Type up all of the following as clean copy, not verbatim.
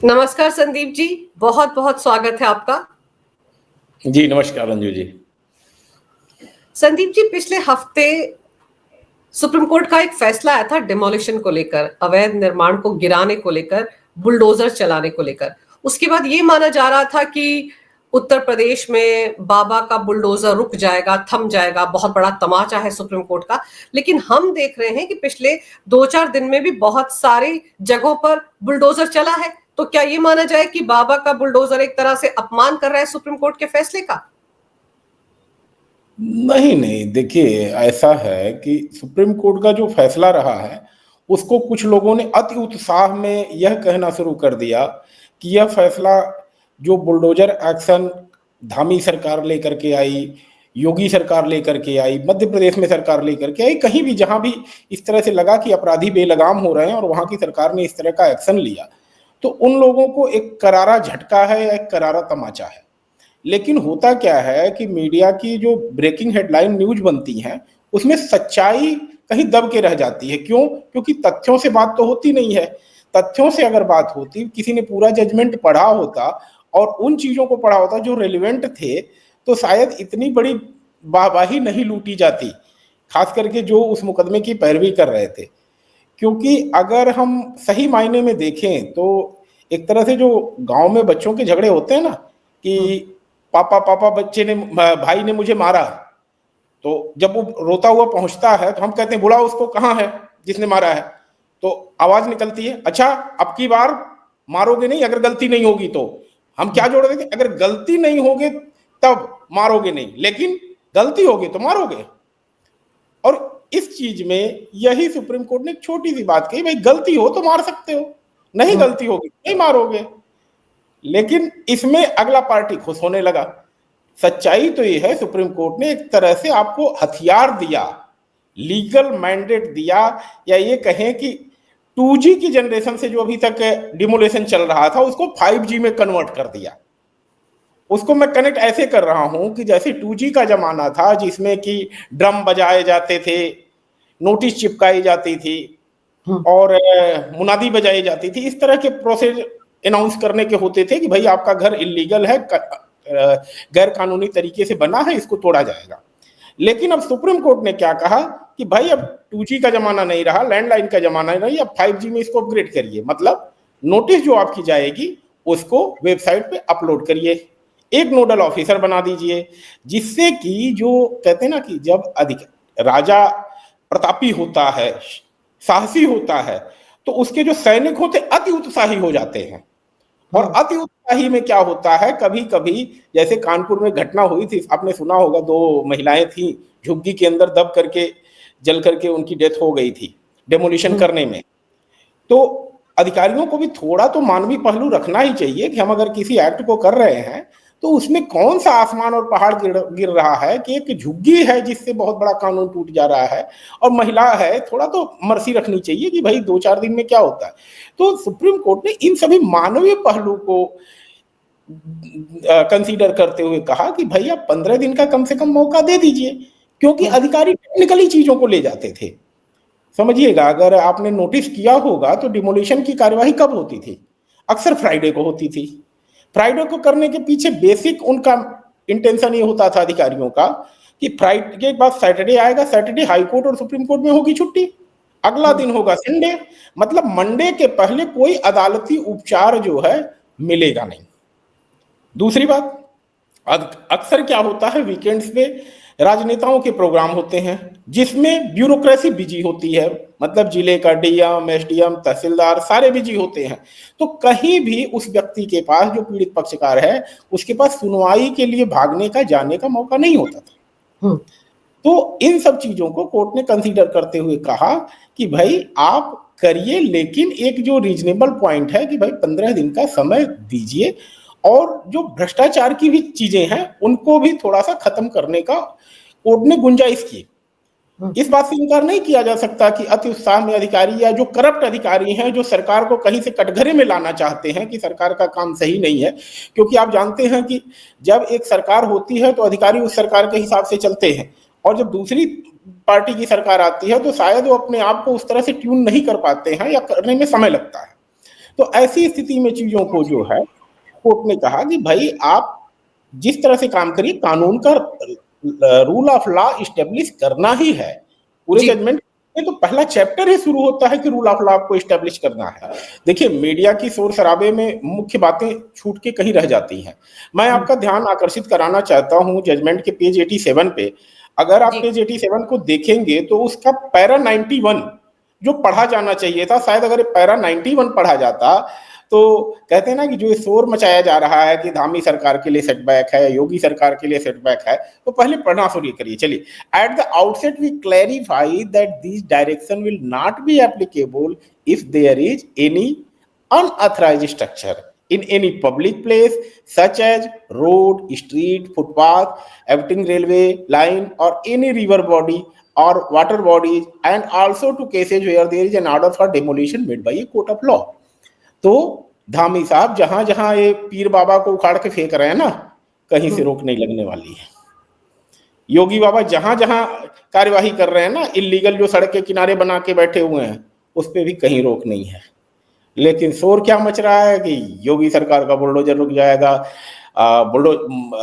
नमस्कार संदीप जी, बहुत बहुत स्वागत है आपका। जी नमस्कार अंजू जी। संदीप जी, पिछले हफ्ते सुप्रीम कोर्ट का एक फैसला आया था डिमोलिशन को लेकर, अवैध निर्माण को गिराने को लेकर, बुलडोजर चलाने को लेकर। उसके बाद ये माना जा रहा था कि उत्तर प्रदेश में बाबा का बुलडोजर रुक जाएगा, थम जाएगा, बहुत बड़ा तमाचा है सुप्रीम कोर्ट का। लेकिन हम देख रहे हैं कि पिछले 2-4 दिन में भी बहुत सारी जगहों पर बुलडोजर चला है। तो क्या ये माना जाए कि बाबा का बुलडोजर एक तरह से अपमान कर रहा है सुप्रीम कोर्ट के फैसले का? नहीं नहीं, देखिए ऐसा है कि सुप्रीम कोर्ट का जो फैसला रहा है उसको कुछ लोगों ने अति उत्साह में यह कहना शुरू कर दिया कि यह फैसला जो बुलडोजर एक्शन धामी सरकार लेकर के आई, योगी सरकार लेकर के आई, मध्य प्रदेश में सरकार लेकर के आई, कहीं भी जहां भी इस तरह से लगा कि अपराधी बेलगाम हो रहे हैं और वहां की सरकार ने इस तरह का एक्शन लिया, तो उन लोगों को एक करारा झटका है या एक करारा तमाचा है। लेकिन होता क्या है कि मीडिया की जो ब्रेकिंग हेडलाइन न्यूज बनती हैं उसमें सच्चाई कहीं दब के रह जाती है। क्यों? क्योंकि तथ्यों से बात तो होती नहीं है। तथ्यों से अगर बात होती, किसी ने पूरा जजमेंट पढ़ा होता और उन चीजों को पढ़ा होता जो रेलिवेंट थे, तो शायद इतनी बड़ी वाहवाही नहीं लूटी जाती, खास करके जो उस मुकदमे की पैरवी कर रहे थे। क्योंकि अगर हम सही मायने में देखें तो एक तरह से जो गांव में बच्चों के झगड़े होते हैं ना कि पापा पापा बच्चे ने भाई ने मुझे मारा, तो जब वो रोता हुआ पहुंचता है तो हम कहते हैं बुलाओ उसको, कहाँ है जिसने मारा है। तो आवाज निकलती है, अच्छा अब की बार मारोगे नहीं, अगर गलती नहीं होगी तो। हम क्या जोड़ देते, अगर गलती नहीं होगी तब मारोगे नहीं, लेकिन गलती होगी तो मारोगे। और इस चीज में यही सुप्रीम कोर्ट ने एक छोटी सी बात कही, भाई गलती हो तो मार सकते हो, नहीं गलती होगी नहीं मारोगे। लेकिन इसमें अगला पार्टी खुश होने लगा। सच्चाई तो ये है, सुप्रीम कोर्ट ने एक तरह से आपको हथियार दिया, लीगल मैंडेट दिया, या ये कहें कि 2G की जनरेशन से जो अभी तक डिमोलेशन चल रहा था उसको 5G में कन्वर्ट कर दिया। उसको मैं कनेक्ट ऐसे कर रहा हूं कि जैसे 2G का जमाना था जिसमें कि ड्रम बजाए जाते थे, नोटिस चिपकाई जाती थी और मुनादी बजाई जाती थी, इस तरह के प्रोसेस अनाउंस करने के होते थे कि भाई आपका घर इलीगल है, गैर कानूनी तरीके से बना है, इसको तोड़ा जाएगा। लेकिन अब सुप्रीम कोर्ट ने क्या कहा कि भाई अब 2G का जमाना नहीं रहा, लैंडलाइन का जमाना नहीं, अब 5G में इसको अपग्रेड करिए। मतलब नोटिस जो आपकी जाएगी उसको वेबसाइट पे अपलोड करिए, एक नोडल ऑफिसर बना दीजिए, जिससे कि जो कहते हैं ना कि जब अधिक राजा प्रतापी होता है, साहसी होता है, तो उसके जो सैनिक होते अति उत्साही हो जाते हैं। और अति उत्साही में क्या होता है, कभी कभी जैसे कानपुर में घटना हुई थी, आपने सुना होगा, 2 महिलाएं थी झुग्गी के अंदर दब करके जल करके उनकी डेथ हो गई थी डेमोलिशन करने में। तो अधिकारियों को भी थोड़ा तो मानवीय पहलू रखना ही चाहिए कि हम अगर किसी एक्ट को कर रहे हैं तो उसमें कौन सा आसमान और पहाड़ गिर रहा है कि एक झुग्गी है जिससे बहुत बड़ा कानून टूट जा रहा है और महिला है, थोड़ा तो मर्सी रखनी चाहिए कि भाई 2-4 दिन में क्या होता है। तो सुप्रीम कोर्ट ने इन सभी मानवीय पहलू को कंसीडर करते हुए कहा कि भाई आप 15 दिन का कम से कम मौका दे दीजिए, क्योंकि अधिकारी टेक्निकली चीजों को ले जाते थे। समझिएगा, अगर आपने नोटिस किया होगा तो डिमोलिशन की कार्यवाही कब होती थी? अक्सर फ्राइडे को होती थी। फ्राइडे को करने के पीछे बेसिक उनका इंटेंशन ये होता था अधिकारियों का कि फ्राइडे के बाद सैटरडे आएगा, सैटरडे हाई कोर्ट और सुप्रीम कोर्ट में होगी छुट्टी, अगला दिन होगा संडे, मतलब मंडे के पहले कोई अदालती उपचार जो है मिलेगा नहीं। दूसरी बात, अक्सर क्या होता है, वीकेंड्स पे राजनेताओं के प्रोग्राम होते हैं जिसमें ब्यूरोक्रेसी बिजी होती है, मतलब जिले का डीएम, एसडीएम, तहसीलदार सारे बिजी होते हैं। तो कहीं भी उस व्यक्ति के पास, जो पीड़ित पक्षकार है, उसके पास सुनवाई के लिए भागने का, जाने का मौका नहीं होता था। तो इन सब चीजों को कोर्ट ने कंसीडर करते हुए कहा कि भाई आप करिए, लेकिन एक जो रीजनेबल पॉइंट है कि भाई 15 दिन का समय दीजिए, और जो भ्रष्टाचार की भी चीजें हैं उनको भी थोड़ा सा खत्म करने का कोर्ट ने गुंजाइश की। इस बात से इनकार नहीं किया जा सकता कि अति उत्साह में अधिकारी या जो करप्ट अधिकारी हैं, जो सरकार को कहीं से कटघरे में लाना चाहते हैं कि सरकार का काम सही नहीं है, क्योंकि आप जानते हैं कि जब एक सरकार होती है तो अधिकारी उस सरकार के हिसाब से चलते हैं, और जब दूसरी पार्टी की सरकार आती है तो शायद वो अपने आप को उस तरह से ट्यून नहीं कर पाते हैं या करने में समय लगता है। तो ऐसी स्थिति में चीजों को जो है कोर्ट ने कहा कि भाई आप जिस तरह से काम करिए, कानून का रूल ऑफ लॉ इस्टेब्लिश करना ही है। पूरे जी जजमेंट में तो पहला चैप्टर ही शुरू होता है कि रूल ऑफ लॉ को इस्टेब्लिश करना है। देखिए, मीडिया की शोर शराबे में मुख्य बातें छूट के कहीं रह जाती हैं। मैं आपका ध्यान आकर्षित कराना चाहता हूं जजमेंट के पेज 87 पे। अगर आप जी पेज 87 को देखेंगे तो उसका पैरा 91 जो पढ़ा जाना चाहिए था, शायद अगर पैरा 91 पढ़ा जाता तो कहते हैं ना कि जो ये शोर मचाया जा रहा है कि धामी सरकार के लिए सेटबैक है, योगी सरकार के लिए सेटबैक है, तो पहले पढ़ना शुरू करिए। चलिए, at the outset we clarify that this direction will not be applicable if there is any unauthorized structure in any public place such as road, street, footpath, abutting railway line or any river body or water bodies, and also to cases where there is an order for demolition made by a court of law। तो धामी साहब जहां जहां ये पीर बाबा को उखाड़ के फेंक रहे हैं ना, कहीं से रोक नहीं लगने वाली है। योगी बाबा जहां जहां कार्यवाही कर रहे हैं ना, इलीगल जो सड़क के किनारे बना के बैठे हुए हैं, उस पर भी कहीं रोक नहीं है। लेकिन शोर क्या मच रहा है कि योगी सरकार का बुलडोजर रुक जाएगा,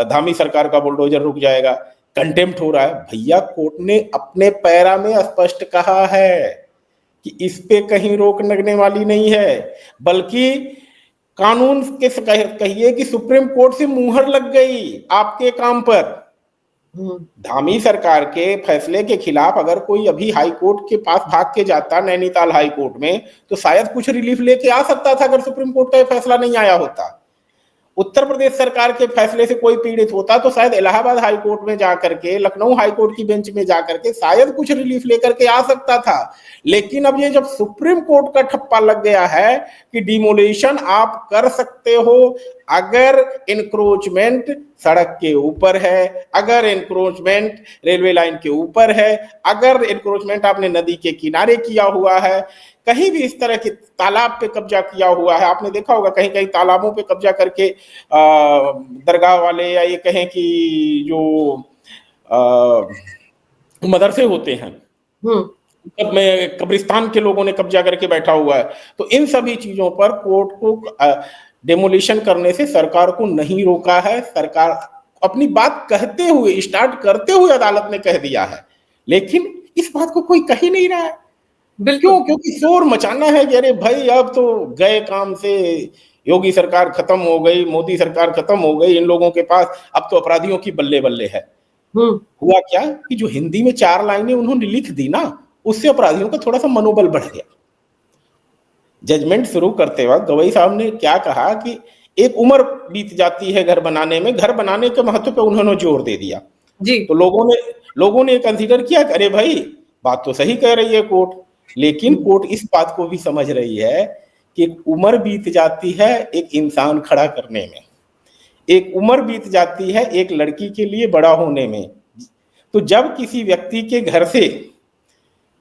धामी सरकार का बुलडोजर रुक जाएगा, कंटेम्प्ट हो रहा है। भैया, कोर्ट ने अपने पैरा में स्पष्ट कहा है कि इस पे कहीं रोक लगने वाली नहीं है, बल्कि कानून के कहिए कि सुप्रीम कोर्ट से मुहर लग गई आपके काम पर। धामी सरकार के फैसले के खिलाफ अगर कोई अभी हाई कोर्ट के पास भाग के जाता, नैनीताल हाई कोर्ट में, तो शायद कुछ रिलीफ लेके आ सकता था अगर सुप्रीम कोर्ट का फैसला नहीं आया होता। उत्तर प्रदेश सरकार के फैसले से कोई पीड़ित होता तो शायद इलाहाबाद हाई कोर्ट में जाकर के, लखनऊ हाई कोर्ट की बेंच में जाकर के शायद कुछ रिलीफ लेकर के आ सकता था। लेकिन अब ये जब सुप्रीम कोर्ट का ठप्पा लग गया है कि डिमोलिशन आप कर सकते हो अगर इंक्रोचमेंट सड़क के ऊपर है, अगर इंक्रोचमेंट रेलवे लाइन के ऊपर है, अगर इंक्रोचमेंट आपने नदी के किनारे किया हुआ है, कहीं भी इस तरह के तालाब पे कब्जा किया हुआ है। आपने देखा होगा कहीं कहीं तालाबों पे कब्जा करके दरगाह वाले या ये कहें कि जो मदरसे होते हैं तब में कब्रिस्तान के लोगों ने कब्जा करके बैठा हुआ है। तो इन सभी चीजों पर कोर्ट को डेमोलिशन करने से सरकार को नहीं रोका है। सरकार अपनी बात कहते हुए, स्टार्ट करते हुए अदालत ने कह दिया है, लेकिन इस बात को कोई कह ही नहीं रहा है। क्यों? क्योंकि शोर मचाना है कि अरे भाई अब तो गए काम से, योगी सरकार खत्म हो गई, मोदी सरकार खत्म हो गई, इन लोगों के पास अब तो अपराधियों की बल्ले बल्ले है। हुआ क्या कि जो हिंदी में 4 लाइनें उन्होंने लिख दी ना, उससे अपराधियों का थोड़ा सा मनोबल बढ़ गया। जजमेंट शुरू करते वक्त गवई साहब ने क्या कहा कि एक उम्र बीत जाती है घर बनाने में, घर बनाने के महत्व पे उन्होंने जोर दे दिया जी। तो लोगों ने कंसीडर किया कि अरे भाई बात तो सही कह रही है कोर्ट, लेकिन कोर्ट इस बात को भी समझ रही है कि एक उम्र बीत जाती है एक इंसान खड़ा करने में, एक उम्र बीत जाती है एक लड़की के लिए बड़ा होने में। तो जब किसी व्यक्ति के घर से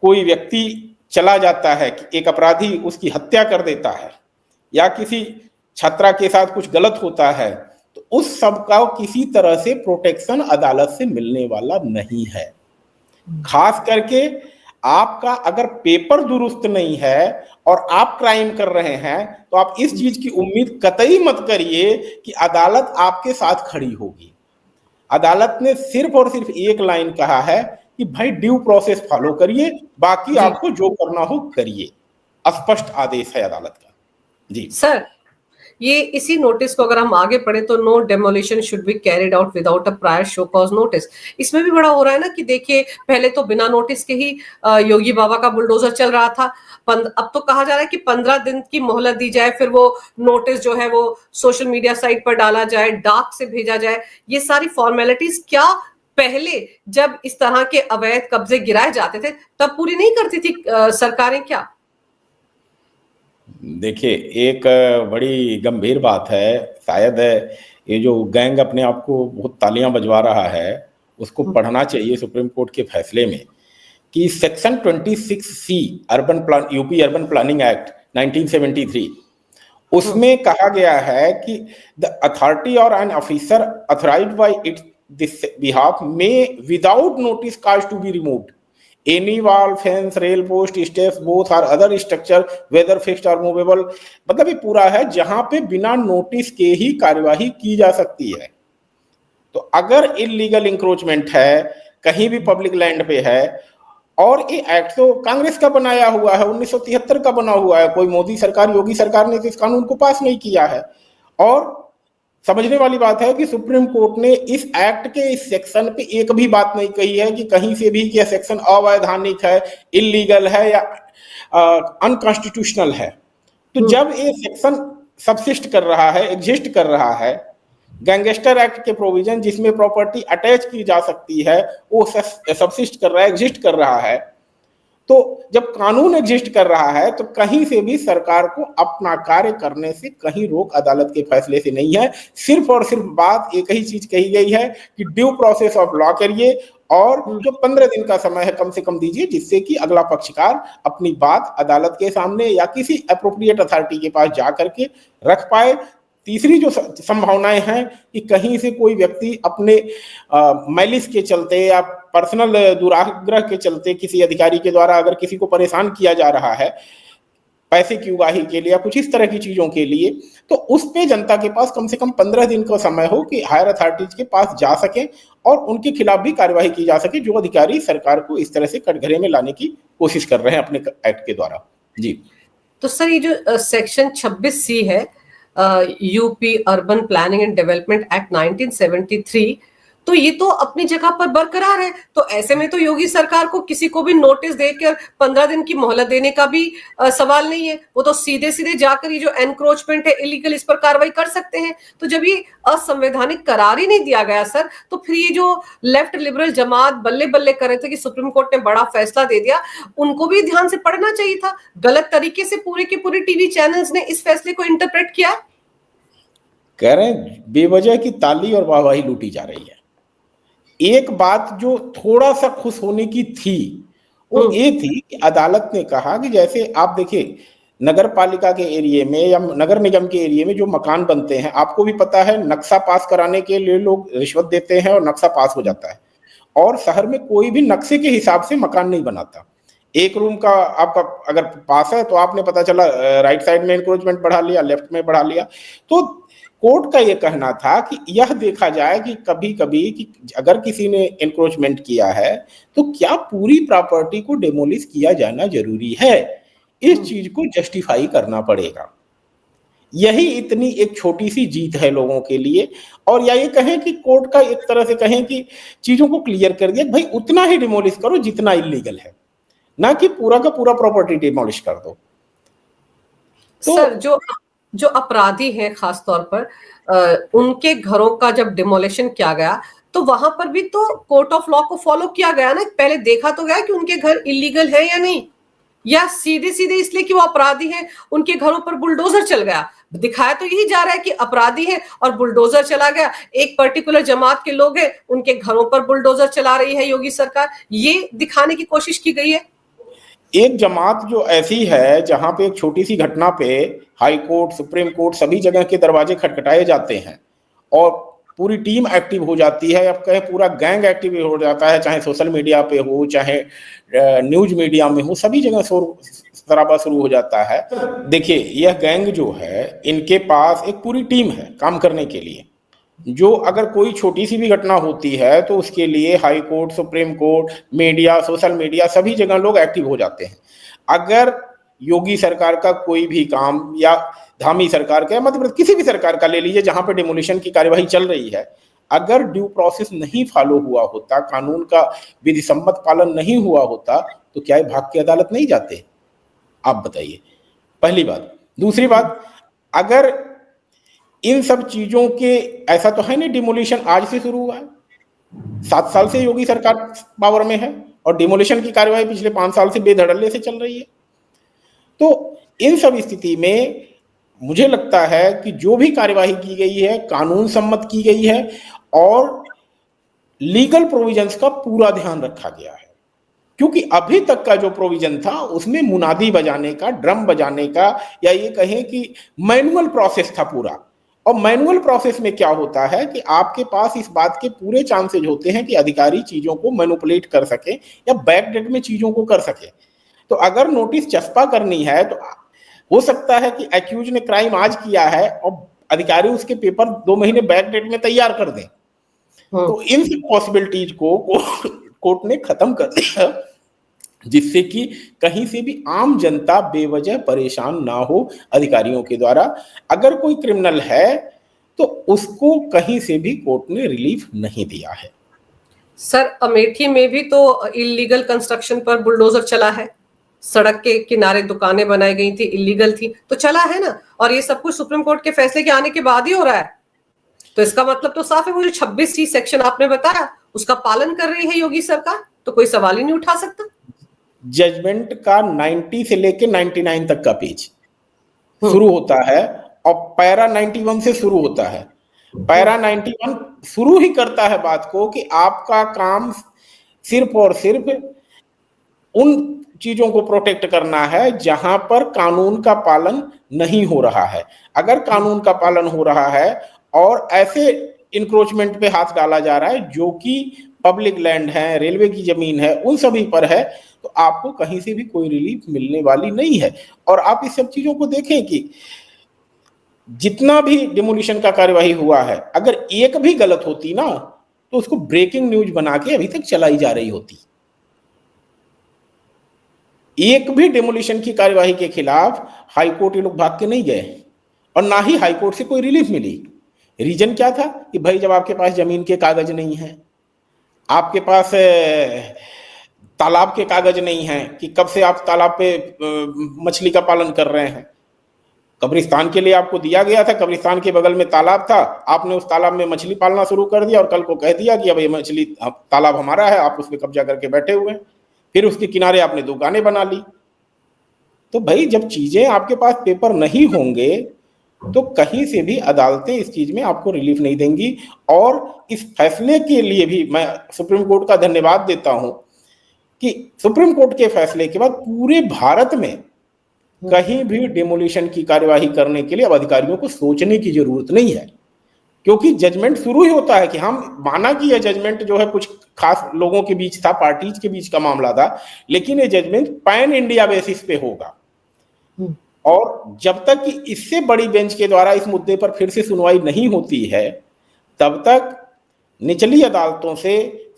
कोई व्यक्ति चला जाता है, कि एक अपराधी उसकी हत्या कर देता है या किसी छात्रा के साथ कुछ गलत होता है, तो उस सब का किसी तरह से प्रोटेक्शन अदालत से मिलने वाला नहीं है। खास करके आपका अगर पेपर दुरुस्त नहीं है और आप क्राइम कर रहे हैं, तो आप इस चीज की उम्मीद कतई मत करिए कि अदालत आपके साथ खड़ी होगी। अदालत ने सिर्फ और सिर्फ एक लाइन कहा है कि भाई ड्यू प्रोसेस फॉलो करिए, बाकी आपको जो करना हो करिए। स्पष्ट आदेश है अदालत का। जी सर, ये इसी नोटिस को अगर हम आगे पढ़े तो no demolition should be carried out without a prior show cause notice. इसमें भी बड़ा हो रहा है ना कि देखिए, पहले तो बिना नोटिस के ही योगी बाबा का बुलडोजर चल रहा था, अब तो कहा जा रहा है कि 15 दिन की मोहलत दी जाए, फिर वो नोटिस जो है वो सोशल मीडिया साइट पर डाला जाए, डाक से भेजा जाए। ये सारी फॉर्मेलिटीज क्या पहले जब इस तरह के अवैध कब्जे गिराए जाते थे तब पूरी नहीं करती थी सरकारें क्या? देखिए, एक बड़ी गंभीर बात है, शायद ये जो गैंग अपने आप को बहुत तालियां बजवा रहा है, उसको पढ़ना चाहिए सुप्रीम कोर्ट के फैसले में कि section 26C UP urban planning act 1973, उसमें कहा गया है कि द अथॉरिटी और an officer authorised by its this behalf may without notice cause to be removed any wall, fence, rail post, steps, both are other structure whether fixed और movable, मतलब ये पूरा है जहां पे बिना नोटिस के ही कार्यवाही की जा सकती है। तो अगर इलीगल इंक्रोचमेंट है, कहीं भी पब्लिक लैंड पे है, और ये एक्ट तो कांग्रेस का बनाया हुआ है, 1973 का बना हुआ है, कोई मोदी सरकार, योगी सरकार ने इस कानून को पास नहीं किया है। और समझने वाली बात है कि सुप्रीम कोर्ट ने इस एक्ट के इस सेक्शन पे एक भी बात नहीं कही है कि कहीं से भी कि यह सेक्शन अवैधानिक है, इलीगल है या अनकॉन्स्टिट्यूशनल है। तो जब ये सेक्शन सबसिस्ट कर रहा है, एग्जिस्ट कर रहा है, गैंगस्टर एक्ट के प्रोविजन जिसमें प्रॉपर्टी अटैच की जा सकती है वो सबसिस्ट कर रहा है, एग्जिस्ट कर रहा है, तो जब कानून एग्जिस्ट कर रहा है तो कहीं से भी सरकार को अपना कार्य करने से कहीं रोक अदालत के फैसले से नहीं है। सिर्फ और सिर्फ बात एक ही चीज कही गई है कि ड्यू प्रोसेस ऑफ लॉ करिए और जो 15 दिन का समय है कम से कम दीजिए, जिससे कि अगला पक्षकार अपनी बात अदालत के सामने या किसी अप्रोप्रिएट अथॉरिटी के पास जा करके रख पाए। तीसरी जो संभावनाएं हैं कि कहीं से कोई व्यक्ति अपने मैलिस के चलते या पर्सनल दुराग्रह के चलते किसी अधिकारी के द्वारा अगर किसी को परेशान किया जा रहा है पैसे की उगाही के लिए या कुछ इस तरह की चीजों के लिए, तो उस पे जनता के पास कम से कम 15 दिन का समय हो कि हायर अथॉरिटीज के पास जा सके और उनके खिलाफ भी कार्यवाही की जा सके जो अधिकारी सरकार को इस तरह से कटघरे में लाने की कोशिश कर रहे हैं अपने एक्ट के द्वारा। जी, तो सर ये जो सेक्शन 26C है, UP urban planning and development act 1973, तो ये तो अपनी जगह पर बरकरार है। तो ऐसे में तो योगी सरकार को किसी को भी नोटिस देकर 15 दिन की मोहलत देने का भी सवाल नहीं है। वो तो सीधे सीधे जाकर ये जो एनक्रोचमेंट है इलीगल, इस पर कार्रवाई कर सकते हैं। तो जब ये असंवैधानिक करार ही नहीं दिया गया सर, तो फिर ये जो लेफ्ट लिबरल जमात बल्ले बल्ले कर रहे थे कि सुप्रीम कोर्ट ने बड़ा फैसला दे दिया, उनको भी ध्यान से पढ़ना चाहिए था। गलत तरीके से पूरे के पूरे टीवी चैनल्स ने इस फैसले को इंटरप्रेट किया। कह रहे हैं बेवजह की ताली और वाहवाही लूटी जा रही है। एक बात जो थोड़ा सा खुश होने की थी वो ये थी कि अदालत ने कहा कि जैसे आप देखिए नगर पालिका के एरिया में या नगर निगम के एरिया में जो मकान बनते हैं, आपको भी पता है नक्शा पास कराने के लिए लोग रिश्वत देते हैं और नक्शा पास हो जाता है। और शहर में कोई भी नक्शे के हिसाब से मकान नहीं बनाता। एक रूम का आपका अगर पास है तो आपने पता चला राइट साइड में इंक्रोचमेंट बढ़ा लिया, लेफ्ट में बढ़ा लिया। तो कोर्ट का यह कहना था कि यह देखा जाए कि कभी कभी कि अगर किसी ने एनक्रोचमेंट किया है तो क्या पूरी प्रॉपर्टी को डेमोलिश किया जाना जरूरी है, इस चीज को जस्टिफाई करना पड़ेगा। यही इतनी एक छोटी सी जीत है लोगों के लिए। और या ये कहें कि कोर्ट का एक तरह से कहें कि चीजों को क्लियर कर दिया, भाई उतना ही डिमोलिश करो जितना इलीगल है, ना कि पूरा का पूरा प्रॉपर्टी डिमोलिश कर दो। तो सर जो अपराधी हैं खास तौर पर उनके घरों का जब डिमोलिशन किया गया तो वहां पर भी तो कोर्ट ऑफ लॉ को फॉलो किया गया ना। पहले देखा तो गया कि उनके घर इलीगल है या नहीं, या सीधे सीधे इसलिए कि वो अपराधी हैं उनके घरों पर बुलडोजर चल गया। दिखाया तो यही जा रहा है कि अपराधी है और बुलडोजर चला गया, एक पर्टिकुलर जमात के लोग हैं उनके घरों पर बुलडोजर चला रही है योगी सरकार, ये दिखाने की कोशिश की गई है। एक जमात जो ऐसी है जहां पे एक छोटी सी घटना पे हाई कोर्ट, सुप्रीम कोर्ट, सभी जगह के दरवाजे खटखटाए जाते हैं और पूरी टीम एक्टिव हो जाती है, अब कहें पूरा गैंग एक्टिव हो जाता है, चाहे सोशल मीडिया पे हो चाहे न्यूज मीडिया में हो, सभी जगह शोर शराबा शुरू हो जाता है। देखिए यह गैंग जो है इनके पास एक पूरी टीम है काम करने के लिए, जो अगर कोई छोटी सी भी घटना होती है तो उसके लिए high court, supreme court, media, social media, सभी जगह लोग एक्टिव हो जाते हैं। अगर योगी सरकार का कोई भी काम या धामी सरकार का, मतलब किसी भी सरकार का ले लीजिए जहां पर डिमोलिशन की कार्यवाही चल रही है, अगर ड्यू प्रोसेस नहीं फॉलो हुआ होता, कानून का विधि सम्मत पालन नहीं हुआ होता, तो क्या भाग के अदालत नहीं जाते? आप बताइए, पहली बात। दूसरी बात, अगर इन सब चीजों के, ऐसा तो है नहीं डिमोलिशन आज से शुरू हुआ है, 7 साल से योगी सरकार पावर में है और डिमोलिशन की कार्यवाही पिछले 5 साल से बेधड़ल्ले से चल रही है। तो इन सब स्थिति में मुझे लगता है कि जो भी कार्यवाही की गई है कानून सम्मत की गई है और लीगल प्रोविजंस का पूरा ध्यान रखा गया है। क्योंकि अभी तक का जो प्रोविजन था उसमें मुनादी बजाने का, ड्रम बजाने का, या ये कहें कि मैनुअल प्रोसेस था पूरा, और मैनुअल प्रोसेस में क्या होता है कि आपके पास इस बात के पूरे चांसेज होते हैं कि अधिकारी चीजों को मैनिपुलेट कर सके या बैकडेट में चीजों को कर सके। तो अगर नोटिस चस्पा करनी है तो हो सकता है कि एक्यूज ने क्राइम आज किया है और अधिकारी उसके पेपर 2 महीने बैकडेट में तैयार कर दें। तो इन सब पॉसिबिलिटीज को कोर्ट ने खत्म कर दिया, जिससे कि कहीं से भी आम जनता बेवजह परेशान ना हो अधिकारियों के द्वारा। अगर कोई क्रिमिनल है तो उसको कहीं से भी कोर्ट ने रिलीफ नहीं दिया है। सर, अमेठी में भी तो इलीगल कंस्ट्रक्शन पर बुलडोजर चला है, सड़क के किनारे दुकानें बनाई गई थी, इलीगल थी, तो चला है ना। और ये सब कुछ सुप्रीम कोर्ट के फैसले के आने के बाद ही हो रहा है। तो इसका मतलब तो साफ है, वो जो 26C सेक्शन आपने बताया उसका पालन कर रही है योगी सरकार, तो कोई सवाल ही नहीं उठा सकता। जजमेंट का 90 से लेके 99 तक का पेज शुरू होता है और पैरा 91 से शुरू होता है। पैरा 91 शुरू ही करता है बात को कि आपका काम सिर्फ और सिर्फ उन चीजों को प्रोटेक्ट करना है जहां पर कानून का पालन नहीं हो रहा है। अगर कानून का पालन हो रहा है और ऐसे इंक्रोचमेंट पे हाथ डाला जा रहा है जो कि पब्लिक लैंड है, रेलवे की जमीन है, उन सभी पर है, तो आपको कहीं से भी कोई रिलीफ मिलने वाली नहीं है। और आप इस सब चीजों को देखें कि जितना भी डिमोलिशन का कार्यवाही हुआ है, अगर एक भी गलत होती ना तो उसको ब्रेकिंग न्यूज बना के अभी तक चलाई जा रही होती। एक भी डिमोलिशन की कार्यवाही के खिलाफ हाईकोर्ट ये लोग भाग के नहीं गए और ना ही हाईकोर्ट से कोई रिलीफ मिली। रीजन क्या था कि भाई जब आपके पास जमीन के कागज नहीं है, आपके पास तालाब के कागज नहीं है कि कब से आप तालाब पे मछली का पालन कर रहे हैं। कब्रिस्तान के लिए आपको दिया गया था, कब्रिस्तान के बगल में तालाब था, आपने उस तालाब में मछली पालना शुरू कर दिया और कल को कह दिया कि अब ये मछली तालाब हमारा है, आप उस पर कब्जा करके बैठे हुए हैं। फिर उसके किनारे आपने दुकानें बना ली। तो भाई जब चीजें आपके पास पेपर नहीं होंगे तो कहीं से भी अदालतें इस चीज में आपको रिलीफ नहीं देंगी। और इस फैसले के लिए भी मैं सुप्रीम कोर्ट का धन्यवाद देता हूं कि सुप्रीम कोर्ट के फैसले के बाद पूरे भारत में कहीं भी डिमोलिशन की कार्यवाही करने के लिए अब अधिकारियों को सोचने की जरूरत नहीं है, क्योंकि जजमेंट शुरू ही होता है कि हम माना कि यह जजमेंट जो है कुछ खास लोगों के बीच था, पार्टीज के बीच का मामला था, लेकिन ये जजमेंट पैन इंडिया बेसिस पे होगा। और जब तक कि इससे बड़ी बेंच के द्वारा इस मुद्दे पर फिर से सुनवाई नहीं होती है, तब तक निचली अदालतों से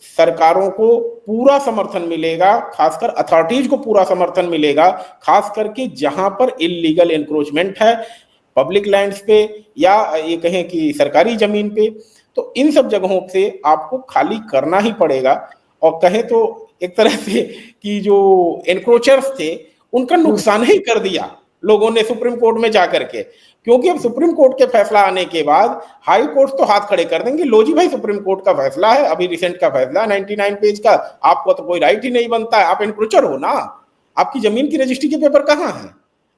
सरकारों को पूरा समर्थन मिलेगा, खासकर अथॉरिटीज को पूरा समर्थन मिलेगा, खास करके जहां पर इलीगल एनक्रोचमेंट है पब्लिक लैंड्स पे या ये कहें कि सरकारी जमीन पे। तो इन सब जगहों से आपको खाली करना ही पड़ेगा। और कहें तो एक तरह से कि जो एनक्रोचर्स थे उनका नुकसान ही कर दिया लोगों ने सुप्रीम कोर्ट में जाकर के, क्योंकि अब सुप्रीम कोर्ट के फैसला आने के बाद हाई कोर्ट तो हाथ खड़े कर देंगे, लो जी भाई सुप्रीम कोर्ट का फैसला है, अभी रिसेंट का फैसला 99 पेज का, आपको तो कोई राइट ही नहीं बनता है, आप एनक्रोचर हो ना, आपकी जमीन की रजिस्ट्री के पेपर कहाँ है?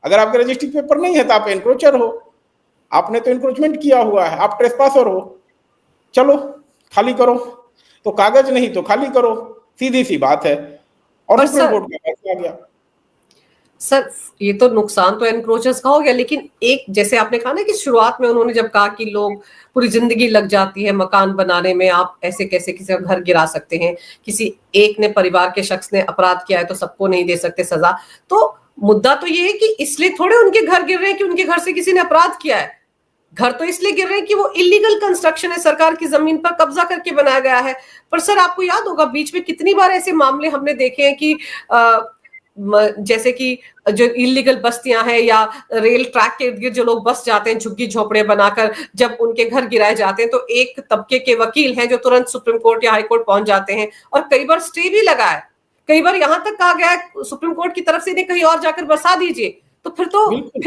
अगर आपके रजिस्ट्री पेपर नहीं है तो आप एनक्रोचर हो, आपने तो एनक्रोचमेंट किया हुआ है, आप ट्रेसपासर हो, चलो खाली करो, तो कागज नहीं तो खाली करो, सीधी सी बात है। और सुप्रीम कोर्ट का फैसला आ गया। सर, ये तो नुकसान तो एनक्रोचर्स का हो गया, लेकिन एक जैसे आपने कहा ना कि शुरुआत में उन्होंने जब कहा कि लोग पूरी जिंदगी लग जाती है मकान बनाने में, आप ऐसे कैसे किसी का घर गिरा सकते हैं, किसी एक ने परिवार के शख्स ने अपराध किया है तो सबको नहीं दे सकते सजा। तो मुद्दा तो ये है कि इसलिए थोड़े उनके घर गिर रहे हैं कि उनके घर से किसी ने अपराध किया है, घर तो इसलिए गिर रहे हैं कि वो इलीगल कंस्ट्रक्शन है, सरकार की जमीन पर कब्जा करके बनाया गया है। पर सर आपको याद होगा बीच में कितनी बार ऐसे मामले हमने देखे हैं कि जैसे कि जो इलीगल बस्तियां हैं या रेल ट्रैक के इर्द गिर्द जो लोग बस जाते हैं झुग्गी झोपड़े बनाकर, जब उनके घर गिराए जाते हैं तो एक तबके के वकील हैं जो तुरंत सुप्रीम कोर्ट या हाई कोर्ट पहुंच जाते हैं और कई बार स्टे भी लगा है, कई बार यहां तक कहा गया है सुप्रीम कोर्ट की तरफ से इन्हें कहीं और जाकर बसा दीजिए। तो फिर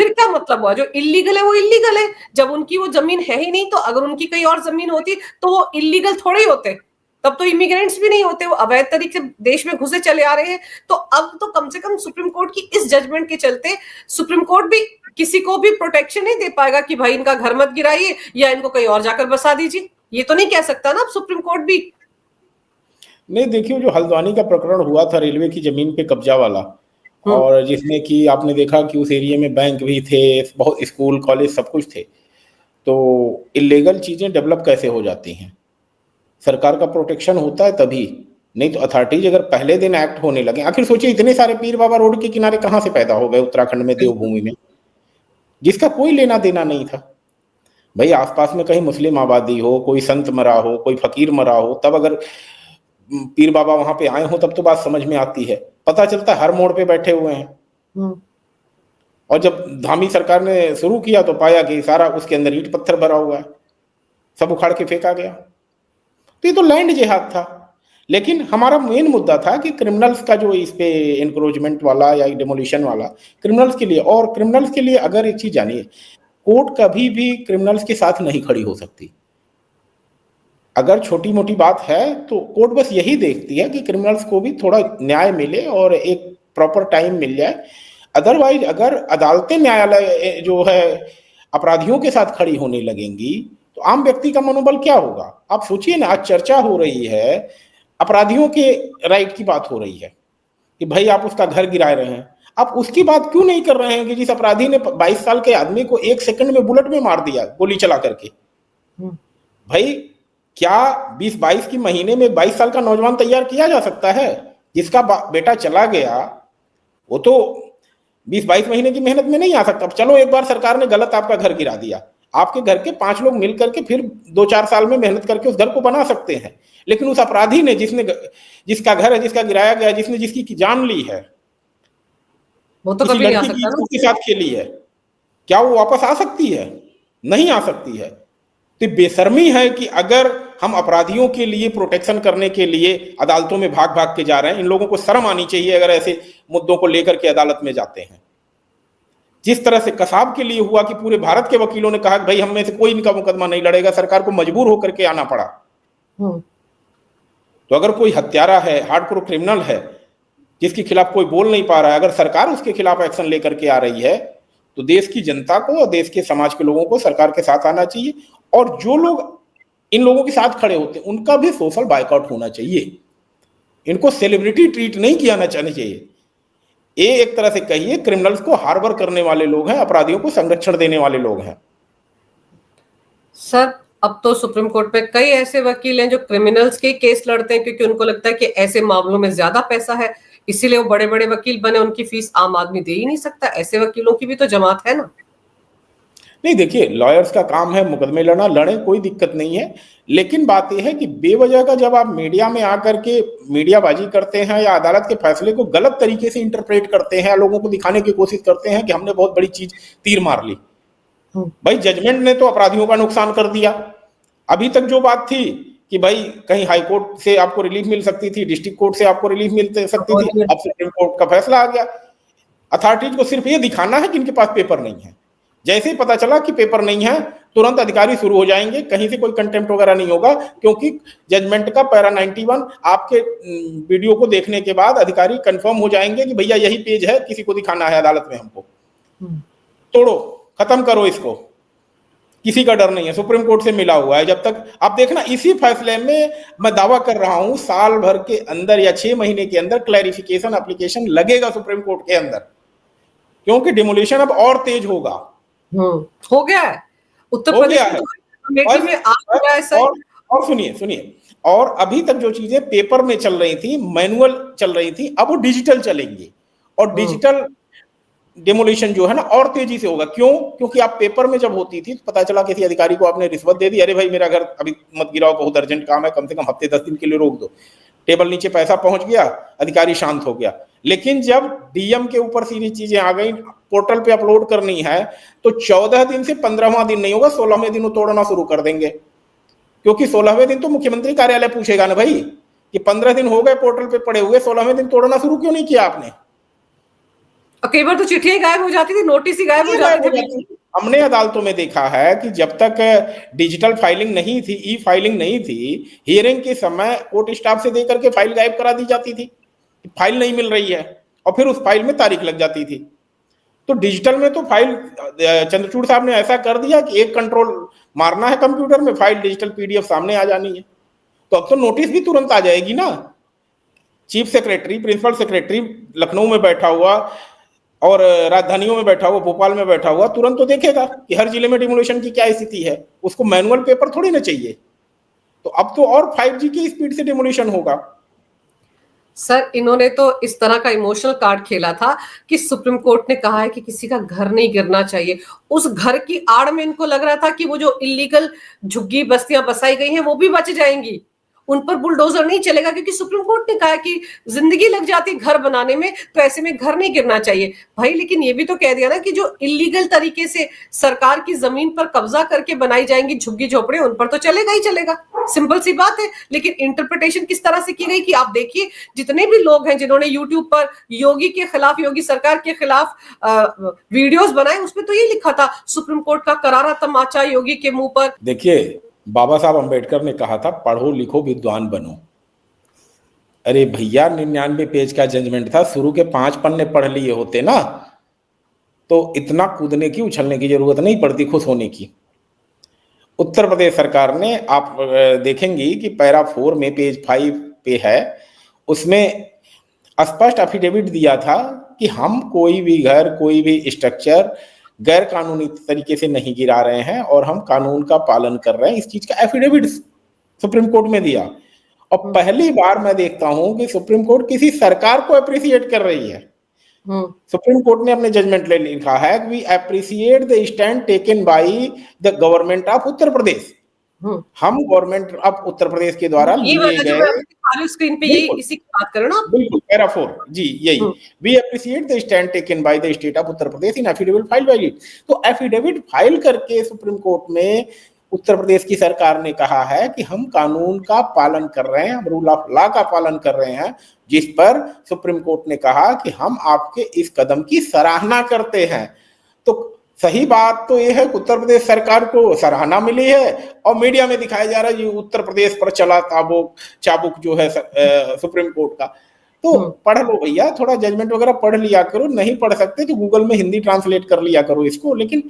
क्या मतलब हुआ? जो इलीगल है वो इलीगल है, जब उनकी वो जमीन है ही नहीं, तो अगर उनकी कहीं और जमीन होती तो वो इलीगल थोड़े ही होते, तब तो इमिग्रेंट्स भी नहीं होते, वो अवैध तरीके से देश में घुसे चले आ रहे हैं। तो अब तो कम से कम सुप्रीम कोर्ट की इस जजमेंट के चलते सुप्रीम कोर्ट भी किसी को भी प्रोटेक्शन नहीं दे पाएगा कि भाई इनका घर मत गिराइए या इनको कहीं और जाकर बसा दीजिए, ये तो नहीं कह सकता ना अब सुप्रीम कोर्ट भी। नहीं, देखिए जो हल्द्वानी का प्रकरण हुआ था रेलवे की जमीन पे कब्जा वाला, और जिसमें कि आपने देखा कि उस एरिया में बैंक भी थे, बहुत स्कूल कॉलेज सब कुछ थे, तो इलीगल चीजें डेवलप कैसे हो जाती हैं? सरकार का प्रोटेक्शन होता है तभी, नहीं तो अथॉरिटीज अगर पहले दिन एक्ट होने लगे। आखिर सोचिए, इतने सारे पीर बाबा रोड के किनारे कहाँ से पैदा हो गए उत्तराखंड में, देवभूमि में, जिसका कोई लेना देना नहीं था। भाई आसपास में कहीं मुस्लिम आबादी हो, कोई संत मरा हो, कोई फकीर मरा हो, तब अगर पीर बाबा वहां पे आए हो तब तो बात समझ में आती है। पता चलता है हर मोड़ पे बैठे हुए हैं। और जब धामी सरकार ने शुरू किया तो पाया कि सारा उसके अंदर ईंट पत्थर भरा हुआ है, सब उखाड़ के फेंका गया। तो ये तो लैंड जिहाद था। लेकिन हमारा मेन मुद्दा था कि क्रिमिनल्स का जो इस पे इंक्रोचमेंट वाला या डिमोलिशन वाला, क्रिमिनल्स के लिए, और क्रिमिनल्स के लिए अगर एक चीज जानिए, कोर्ट कभी भी क्रिमिनल्स के साथ नहीं खड़ी हो सकती। अगर छोटी मोटी बात है तो कोर्ट बस यही देखती है कि क्रिमिनल्स को भी थोड़ा न्याय मिले और एक प्रॉपर टाइम मिल जाए। अदरवाइज अगर अदालतें, न्यायालय जो है अपराधियों के साथ खड़ी होने लगेंगी तो आम व्यक्ति का मनोबल क्या होगा? आप सोचिए ना, आज चर्चा हो रही है, अपराधियों के राइट की बात हो रही है कि भाई आप उसका घर गिरा रहे हैं। आप उसकी बात क्यों नहीं कर रहे हैं कि जिस अपराधी ने 22 साल के आदमी को 1 सेकंड में बुलेट में मार दिया, गोली चला करके? भाई क्या 20-22 की महीने में 22 साल का नौजवान तैयार किया जा सकता है? जिसका बेटा चला गया वो तो 20-22 महीने की मेहनत में नहीं आ सकता। अब चलो एक बार सरकार ने गलत आपका घर गिरा दिया, आपके घर के 5 लोग मिल करके फिर 2-4 साल में मेहनत करके उस घर को बना सकते हैं। लेकिन उस अपराधी ने, जिसका घर है, जिसका गिराया गया, जिसने जिसकी जान ली है, वो तो कभी नहीं आ सकता ना, उसके साथ खेली है, क्या वो वापस आ सकती है? नहीं आ सकती है। तो बेशर्मी है कि अगर हम अपराधियों के लिए प्रोटेक्शन करने के लिए अदालतों में भाग भाग के जा रहे हैं। इन लोगों को शर्म आनी चाहिए अगर ऐसे मुद्दों को लेकर के अदालत में जाते हैं। जिस तरह से कसाब के लिए हुआ कि पूरे भारत के वकीलों ने कहा कि भाई हम में से कोई इनका मुकदमा नहीं लड़ेगा, सरकार को मजबूर होकर के आना पड़ा। तो अगर कोई हत्यारा है, हार्डकोर क्रिमिनल है, जिसके खिलाफ कोई बोल नहीं पा रहा है, अगर सरकार उसके खिलाफ एक्शन लेकर के आ रही है तो देश की जनता को और देश के समाज के लोगों को सरकार के साथ आना चाहिए। और जो लोग इन लोगों के साथ खड़े होते हैं उनका भी सोशल बायकॉट होना चाहिए। इनको सेलिब्रिटी ट्रीट नहीं किया जाना चाहिए। ये एक तरह से कहिए क्रिमिनल्स को हार्बर करने वाले लोग हैं, अपराधियों को संरक्षण देने वाले लोग हैं। सर अब तो सुप्रीम कोर्ट में कई ऐसे वकील हैं जो क्रिमिनल्स के केस लड़ते हैं क्योंकि उनको लगता है कि ऐसे मामलों में ज्यादा पैसा है, इसीलिए वो बड़े बड़े वकील बने। उनकी फीस आम आदमी दे ही नहीं सकता। ऐसे वकीलों की भी तो जमात है ना। नहीं, देखिए लॉयर्स का काम है मुकदमे लड़ना, लड़े, कोई दिक्कत नहीं है। लेकिन बात यह है कि बेवजह का जब आप मीडिया में आकर के मीडियाबाजी करते हैं या अदालत के फैसले को गलत तरीके से इंटरप्रेट करते हैं, लोगों को दिखाने की कोशिश करते हैं कि हमने बहुत बड़ी चीज तीर मार ली। भाई जजमेंट ने तो अपराधियों का नुकसान कर दिया। अभी तक जो बात थी कि भाई कहीं हाई कोर्ट से आपको रिलीफ मिल सकती थी, डिस्ट्रिक्ट कोर्ट से आपको रिलीफ मिल सकती थी, अब सुप्रीम कोर्ट का फैसला आ गया। अथॉरिटीज को सिर्फ ये दिखाना है कि इनके पास पेपर नहीं है। जैसे ही पता चला कि पेपर नहीं है तुरंत अधिकारी शुरू हो जाएंगे, कहीं से कोई कंटेम्प्ट वगैरह नहीं होगा, क्योंकि जजमेंट का पैरा 91 आपके वीडियो को देखने के बाद अधिकारी कंफर्म हो जाएंगे कि भैया यही पेज है, किसी को दिखाना है अदालत में हमको, तोड़ो, खत्म करो इसको। किसी का डर नहीं है, सुप्रीम कोर्ट से मिला हुआ है। जब तक आप देखना, इसी फैसले में मैं दावा कर रहा हूं साल भर के अंदर या 6 महीने के अंदर क्लैरिफिकेशन एप्लीकेशन लगेगा सुप्रीम कोर्ट के अंदर, क्योंकि डिमोलिशन अब और तेज होगा। हो गया है उत्तर प्रदेश में आ गया है सर। और सुनिए, और अभी तक जो चीजें पेपर में चल रही थी, मैनुअल चल रही थी, अब वो डिजिटल चलेंगी। और डिजिटल डेमोलिशन जो है ना और तेजी से होगा। क्यों? क्योंकि आप पेपर में जब होती थी तो पता चला किसी अधिकारी को आपने रिश्वत दे दी, अरे भाई मेरा घर अभी मत गिराओ, बहुत अर्जेंट काम है, कम से कम हफ्ते 10 दिन के लिए रोक दो, टेबल नीचे पैसा पहुंच गया, अधिकारी शांत हो गया। लेकिन जब डीएम के ऊपर सीधी चीजें आ गई, पोर्टल पे अपलोड करनी है, तो 14 दिन से 15वां दिन नहीं होगा, 16वें दिन वो तोड़ना शुरू कर देंगे। क्योंकि 16वें दिन तो मुख्यमंत्री कार्यालय पूछेगा ना भाई कि 15 दिन हो गए पोर्टल पे पड़े हुए, 16वें दिन तोड़ना शुरू क्यों नहीं किया आपने? कई बार तो चिट्ठियां गायब हो जाती थी, नोटिस ही गायब हो जाते थे। हमने अदालतों में देखा है कि जब तक डिजिटल फाइलिंग नहीं थी, ई फाइलिंग नहीं थी, हियरिंग के समय कोर्ट स्टाफ से देकर के फाइल गायब करा दी जाती थी, फाइल नहीं मिल रही है, और फिर उस फाइल में तारीख लग जाती थी। तो डिजिटल में तो फाइल चंद्रचूड़ साहब ने ऐसा कर दिया कि एक कंट्रोल मारना है कंप्यूटर में, फाइल डिजिटल पीडीएफ सामने आ जानी है। तो अब तो नोटिस भी तुरंत आ जाएगी ना। Chief secretary, principal secretary Lucknow में बैठा हुआ और राजधानियों में बैठा हुआ, भोपाल में बैठा हुआ तुरंत तो देखेगा कि हर जिले में डिमोलिशन की क्या स्थिति है। उसको मैनुअल पेपर थोड़ी ना चाहिए। तो अब तो और 5G की स्पीड से डिमोलिशन होगा। सर, इन्होंने तो इस तरह का इमोशनल कार्ड खेला था कि सुप्रीम कोर्ट ने कहा है कि किसी का घर नहीं गिरना चाहिए। उस घर की आड़ में इनको लग रहा था कि वो जो इलीगल झुग्गी बस्तियां बसाई गई हैं वो भी बच जाएंगी, उन पर बुलडोजर नहीं चलेगा, क्योंकि सुप्रीम कोर्ट ने कहा कि जिंदगी लग जाती है घर बनाने में, तो ऐसे में घर नहीं गिरना चाहिए भाई। लेकिन ये भी तो कह दिया ना कि जो इलीगल तरीके से सरकार की जमीन पर कब्जा करके बनाई जाएंगी झुग्गी झोपड़े, उन पर तो चलेगा ही चलेगा। सिंपल सी बात है। लेकिन इंटरप्रिटेशन किस तरह से की गई कि आप देखिए, जितने भी लोग हैं जिन्होंने यूट्यूब पर योगी के खिलाफ, योगी सरकार के खिलाफ वीडियोस बनाए, उसमें तो ये लिखा था सुप्रीम कोर्ट का करारा तमाचा योगी के मुंह पर। देखिए, बाबा साहब अंबेडकर ने कहा था पढ़ो लिखो विद्वान बनो। अरे भैया, 99 पेज का जजमेंट था, शुरू के 5 पन्ने पढ़ लिए होते ना तो इतना कूदने की, उछलने की जरूरत नहीं पड़ती खुश होने की। उत्तर प्रदेश सरकार ने, आप देखेंगी कि पैरा 4 में पेज 5 पे है, उसमें स्पष्ट एफिडेविट दिया था कि हम कोई भी घर, कोई भी स्ट्रक्चर गैर कानूनी तरीके से नहीं गिरा रहे हैं और हम कानून का पालन कर रहे हैं। इस चीज का एफिडेविट सुप्रीम कोर्ट में दिया। और पहली बार मैं देखता हूं कि सुप्रीम कोर्ट किसी सरकार को अप्रिशिएट कर रही है। सुप्रीम कोर्ट ने अपने जजमेंट में लिखा है कि we appreciate the stand taken by the government of Uttar Pradesh. हम गवर्नमेंट ऑफ उत्तर प्रदेश के द्वारा लिए गए, स्क्रीन पे ये इसी की बात करो ना, बिल्कुल पैरा 4 जी, यही we appreciate the stand taken by the state of Uttar Pradesh in affidavit file by it. तो एफिडेविट फाइल करके सुप्रीम कोर्ट में उत्तर प्रदेश की सरकार ने कहा है कि हम कानून का पालन कर रहे हैं, हम रूल ऑफ लॉ का पालन कर रहे हैं, जिस पर सुप्रीम कोर्ट ने कहा कि हम आपके इस कदम की सराहना करते हैं। तो सही बात तो यह है कि उत्तर प्रदेश सरकार को सराहना मिली है और मीडिया में दिखाया जा रहा है ये उत्तर प्रदेश पर चला चाबुक जो है सुप्रीम कोर्ट का। तो पढ़ लो भैया, थोड़ा जजमेंट वगैरह पढ़ लिया करो, नहीं पढ़ सकते तो गूगल में हिंदी ट्रांसलेट कर लिया करो इसको, लेकिन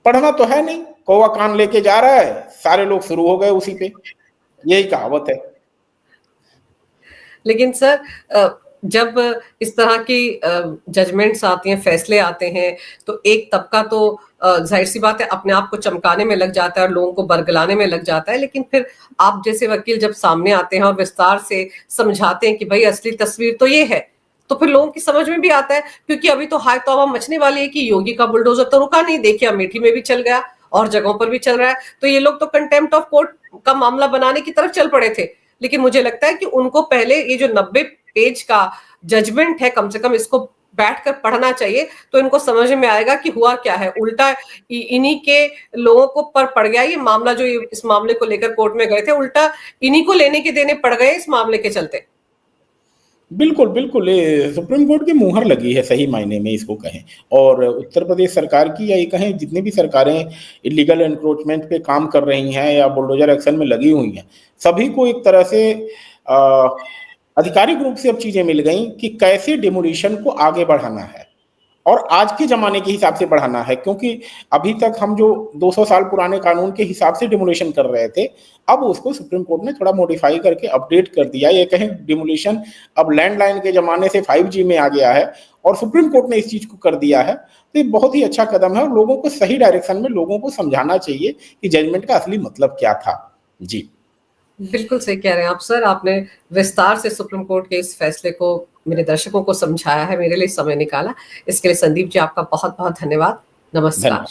पढ़ना तो है नहीं। कौवा कान लेके जा रहा है, सारे लोग शुरू हो गए उसी पे, यही कहावत है। लेकिन सर, जब इस तरह की जजमेंट्स आती हैं, फैसले आते हैं, तो एक तबका तो जाहिर सी बात है अपने आप को चमकाने में लग जाता है और लोगों को बरगलाने में लग जाता है। लेकिन फिर आप जैसे वकील जब सामने आते हैं और विस्तार से समझाते हैं कि भाई असली तस्वीर तो ये है, तो फिर लोगों की समझ में भी आता है। क्योंकि अभी तो हाय तौबा मचने वाली है कि योगी का बुलडोजर तो रुका नहीं, देखिए अमेठी में भी चल गया और जगहों पर भी चल रहा है। तो ये लोग तो कंटेम्प्ट ऑफ कोर्ट का मामला बनाने की तरफ चल पड़े थे। लेकिन मुझे लगता है कि उनको पहले ये जो 90 पेज का जजमेंट है, कम से कम इसको बैठकर पढ़ना चाहिए, तो इनको समझ में आएगा कि हुआ क्या है। उल्टा इन्हीं के लोगों को पर पड़ गया ये मामला, जो इस मामले को लेकर कोर्ट में गए थे, उल्टा इन्हीं को लेने के देने पड़ गए इस मामले के चलते। बिल्कुल बिल्कुल, सुप्रीम कोर्ट की मुहर लगी है सही मायने में इसको कहें। और उत्तर प्रदेश सरकार की, या ये कहें जितनी भी सरकारें इलीगल एनक्रोचमेंट पे काम कर रही हैं या बुलडोजर एक्शन में लगी हुई हैं, सभी को एक तरह से आधिकारिक रूप से अब चीजें मिल गई कि कैसे डिमोलिशन को आगे बढ़ाना है और आज के जमाने के हिसाब से बढ़ाना है। क्योंकि अभी तक हम जो 200 साल पुराने कानून के हिसाब से डिमोलिशन कर रहे थे, अब उसको सुप्रीम कोर्ट ने थोड़ा मॉडिफाई करके अपडेट कर दिया। ये कहें डिमोलिशन अब लैंडलाइन के जमाने से 5G में आ गया है और सुप्रीम कोर्ट ने इस चीज को कर दिया है। तो ये बहुत ही अच्छा कदम है और लोगों को सही डायरेक्शन में लोगों को समझाना चाहिए कि जजमेंट का असली मतलब क्या था। जी बिल्कुल सही कह रहे हैं आप सर। आपने विस्तार से सुप्रीम कोर्ट के इस फैसले को मेरे दर्शकों को समझाया है, मेरे लिए समय निकाला। इसके लिए संदीप जी आपका बहुत बहुत धन्यवाद। नमस्कार।